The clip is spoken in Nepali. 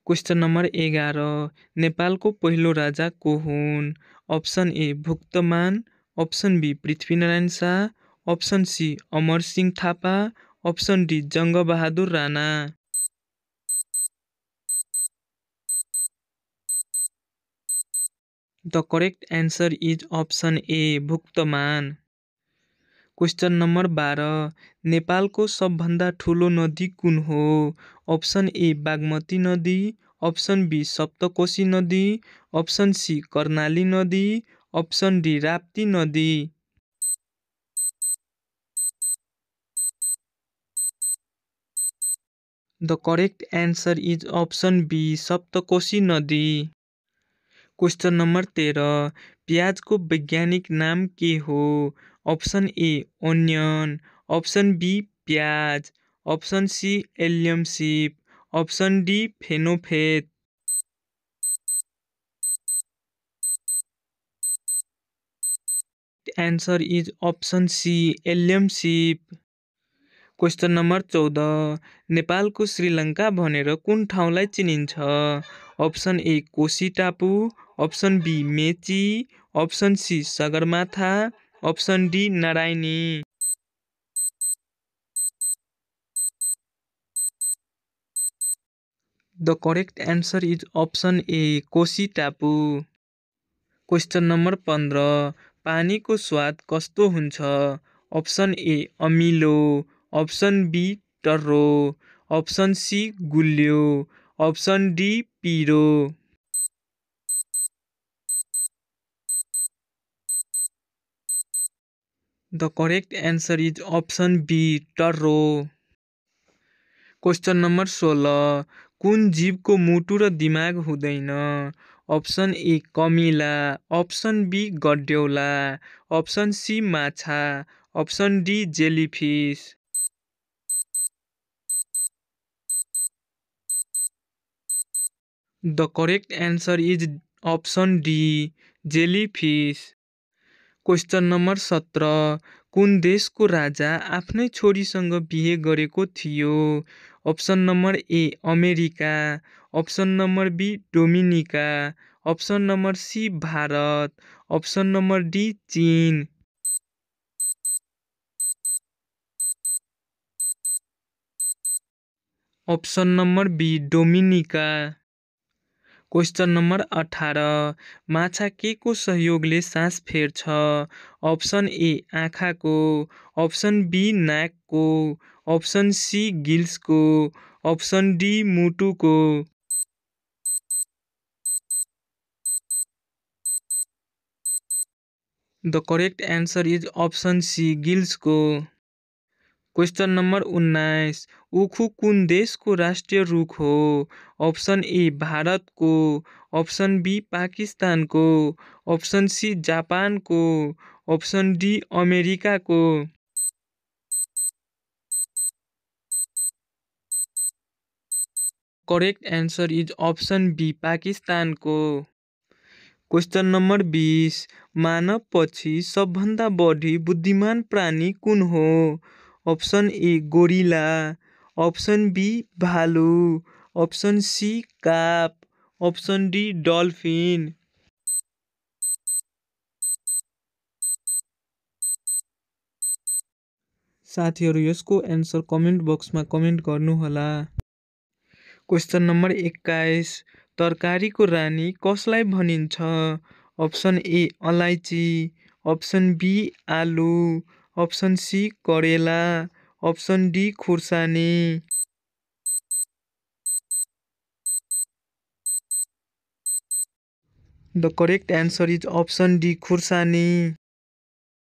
क्वेश्चन नम्बर 11 नेपालको पहिलो राजा को हुन्? Option A Bhuktaman, option B Prithvi Narayan Shah, option C Amar Singh Thapa, option D Jung Bahadur Rana. The correct answer is option A Bhuktaman. Question number 12 नेपालको सबभन्दा ठुलो नदी कुन हो? अप्सन ए बागमती नदी, अप्सन बी सप्तकोशी नदी, अप्सन सी कर्णाली नदी, अप्सन डी राप्ती नदी। The correct answer is option B Saptakoshi नदी। क्वेश्चन नम्बर 13 प्याजको वैज्ञानिक नाम के हो? Option A onion, option B प्याज, option C allium cepa, option D फेनोफेथ। Answer is option C allium cepa. Question number 14 नेपालको श्रीलङ्का भनेर कुन ठाउँलाई चिनिन्छ? अप्सन ए कोशी टापु, option B Mechi, option C Sagarmatha, option D Narayani. The correct answer is option A Koshi टापु। क्वेश्चन नम्बर 15 पानीको स्वाद कस्तो हुन्छ? अप्सन ए अमिलो, अप्सन बी टर्रो, अप्सन सी गुलियो, अप्सन डी पिरो। The correct answer is option B टर्रो। क्वेश्चन नम्बर 16 कुन जीवको मुटु र दिमाग हुँदैन? अप्सन ए कमिला, अप्सन बी गड्यौला, अप्सन सी माछा, option D jellyfish. The correct answer is option D jellyfish. Question number 17 कुन देशको राजा आफ्नै छोरीसँग बिहे गरेको थियो? Option number A America, option number B Dominica, option number C Bharat, option number D चीन। Option number B Dominica. Question number 18 माछा के को सहयोगले सास फेर्छ? अप्सन ए आँखाको, अप्सन बी नाकको, अप्सन सी गिल्सको, अप्सन डी मुटुको। The correct answer is option C गिल्सको। क्वेश्चन नम्बर 19 उखु कुन देशको राष्ट्रिय रुख हो? अप्सन ए भारतको, अप्सन बी पाकिस्तानको, अप्सन सी जापानको, अप्सन डी अमेरिकाको। Correct answer is option B पाकिस्तानको। क्वेश्चन नम्बर 20 मानवपछि सबभन्दा बढी बुद्धिमान प्राणी कुन हो? Option A gorilla, option B भालु, अप्सन सी काप, अप्सन डी डल्फिन। साथीहरू यसको एन्सर कमेन्ट बक्समा कमेन्ट गर्नुहोला। क्वेश्चन नम्बर 21 तरकारीको रानी कसलाई भनिन्छ? अप्सन ए अलैँची, अप्सन बी आलु, अप्सन सी करेला, अप्सन डी खुर्सानी। The correct answer is option D खुर्सानी।